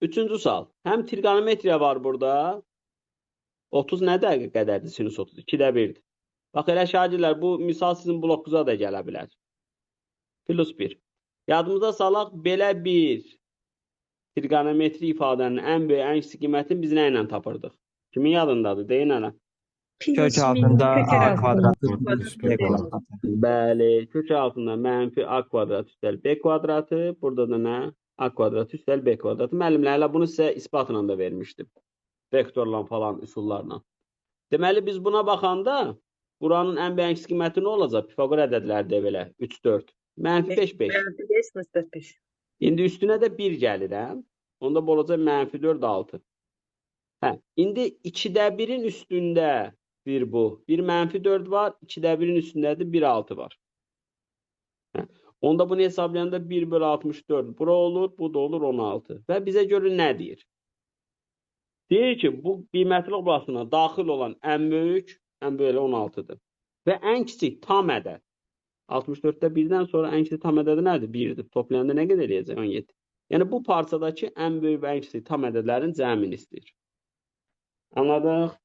Üçüncü sual. Həm trigonometriya var burada. 30 nə dəqiqə qədərdir sinus 30? 2-də 1'dir. Bax elə şagirdlər, bu misal sizin blokunuza da gələ bilər. Plus 1. Yadımıza salaq, belə bir trigonometri ifadənin ən böyük, ən kiçik qiymətini biz nə ilə tapırdıq? Kimin yadındadır? Deyin hələ. Kök altında Kökər A altında. kvadratı Kvadrat B B kvadratı. Bəli, kök altında mənfi A kvadrat üstəl B kvadratı. Burada da nə? A kvadrat üstəl B kvadratı. Müəllimlər, hələ bunu sizə isbatla da vermişdim. Vektorla falan, üsullarla. Deməli, biz buna baxanda buranın ən böyük kiçik qiyməti nə olacaq? Pifaqor ədədlərdə belə 3, 4. Mənfi 5, 5. Mənfi 5, müsbət 5. İndi üstünə də 1 gəlirəm. Onda bu olacaq mənfi 4, 6. Hə, indi 2-də 1-in üstündə bir bu. Bir mənfi 4 var. 2-də 1-in üstündə də 1, 6 var. Hə. Onda bunu hesablayanda 1 bölü 64 bura olur. Bu da olur 16. Və bizə görə nə deyir? Deyir ki, bu qiymətli oblasına daxil olan ən böyük 16-dır. Və ən kiçik tam ədəd. 64'də 1-dən sonra ən kiçik tam ədədi nədir? 1'dir. Toplayanda nə qədər eləyəcək? 17. Yəni bu parçadakı ən böyük və ən kiçik tam ədədlərin cəmini istəyir. Anladıq?